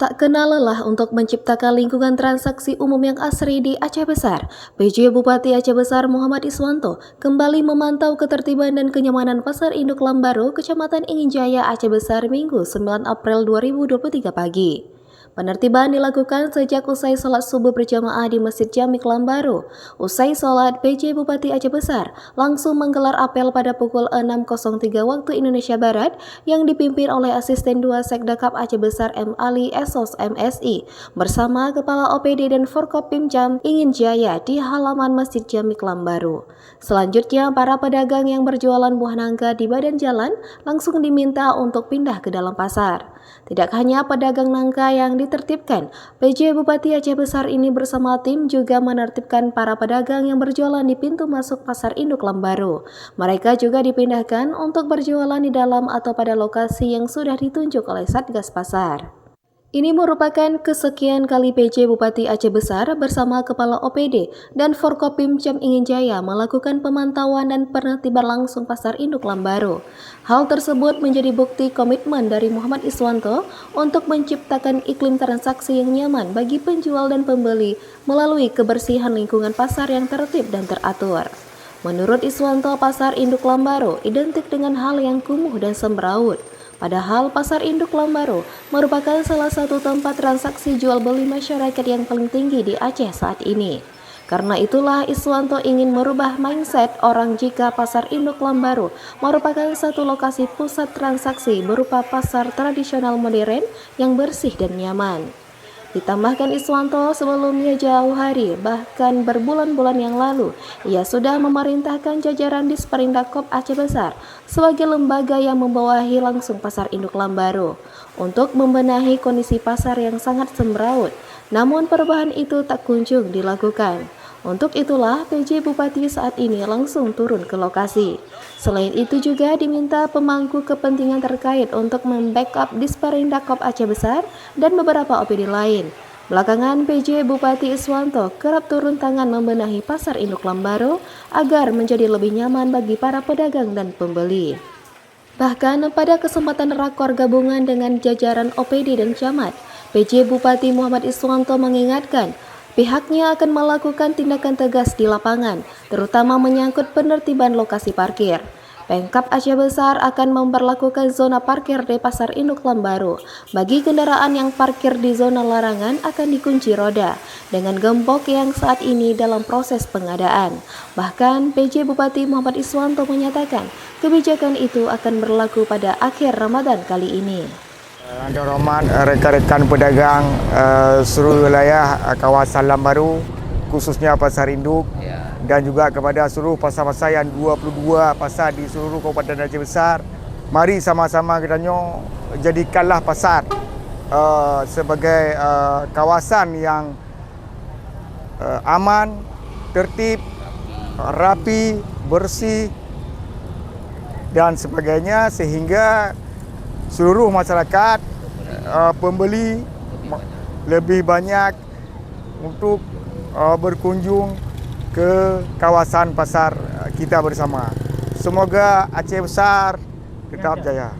Tak kenal lelah untuk menciptakan lingkungan transaksi umum yang asri di Aceh Besar, PJ Bupati Aceh Besar Muhammad Iswanto kembali memantau ketertiban dan kenyamanan Pasar Induk Lambaru, Kecamatan Inginjaya, Aceh Besar, Minggu 9 April 2023 pagi. Penertiban dilakukan sejak usai sholat subuh berjamaah di Masjid Jamik Lambaru. Usai sholat, PJ Bupati Aceh Besar langsung menggelar apel pada pukul 6.03 waktu Indonesia Barat yang dipimpin oleh Asisten 2 Sekdakap Aceh Besar M. Ali Esos MSI bersama Kepala OPD dan Forkopimjam Inginjaya di halaman Masjid Jamik Lambaru. Selanjutnya, para pedagang yang berjualan buah nangka di badan jalan langsung diminta untuk pindah ke dalam pasar. Tidak hanya pedagang nangka yang ditertibkan, PJ Bupati Aceh Besar ini bersama tim juga menertibkan para pedagang yang berjualan di pintu masuk Pasar Induk Lambaru. Mereka juga dipindahkan untuk berjualan di dalam atau pada lokasi yang sudah ditunjuk oleh Satgas Pasar. Ini merupakan kesekian kali PJ Bupati Aceh Besar bersama Kepala OPD dan Forkopimjam Inginjaya melakukan pemantauan dan penertiban langsung Pasar Induk Lambaru. Hal tersebut menjadi bukti komitmen dari Muhammad Iswanto untuk menciptakan iklim transaksi yang nyaman bagi penjual dan pembeli melalui kebersihan lingkungan pasar yang tertib dan teratur. Menurut Iswanto, Pasar Induk Lambaru identik dengan hal yang kumuh dan semrawut. Padahal Pasar Induk Lambaru merupakan salah satu tempat transaksi jual beli masyarakat yang paling tinggi di Aceh saat ini. Karena itulah Iswanto ingin merubah mindset orang jika Pasar Induk Lambaru merupakan satu lokasi pusat transaksi berupa pasar tradisional modern yang bersih dan nyaman. Ditambahkan Iswanto, sebelumnya jauh hari, bahkan berbulan-bulan yang lalu, ia sudah memerintahkan jajaran Disperindak Aceh Besar sebagai lembaga yang membawahi langsung Pasar Induk Lambaru untuk membenahi kondisi pasar yang sangat semrawut. Namun perubahan itu tak kunjung dilakukan. Untuk itulah PJ Bupati saat ini langsung turun ke lokasi. Selain itu juga diminta pemangku kepentingan terkait untuk membackup Disperindak Aceh Besar dan beberapa OPD lain. Belakangan PJ Bupati Iswanto kerap turun tangan membenahi Pasar Induk Lambaru agar menjadi lebih nyaman bagi para pedagang dan pembeli. Bahkan pada kesempatan rakor gabungan dengan jajaran OPD dan camat, PJ Bupati Muhammad Iswanto mengingatkan pihaknya akan melakukan tindakan tegas di lapangan, terutama menyangkut penertiban lokasi parkir. Pemkab Aceh Besar akan memperlakukan zona parkir di Pasar Induk Lambaru. Bagi kendaraan yang parkir di zona larangan akan dikunci roda, dengan gembok yang saat ini dalam proses pengadaan. Bahkan PJ Bupati Muhammad Iswanto menyatakan kebijakan itu akan berlaku pada akhir Ramadan kali ini. Anda hormat rekan-rekan pedagang seluruh wilayah kawasan Lambaru, khususnya Pasar Induk, dan juga kepada seluruh pasar-pasar yang 22 pasar di seluruh Kabupaten Aceh Besar. Mari sama-sama kita jadikanlah pasar sebagai kawasan yang aman, tertib, rapi, bersih dan sebagainya, sehingga seluruh masyarakat, pembeli lebih banyak untuk berkunjung ke kawasan pasar kita bersama. Semoga Aceh Besar tetap jaya.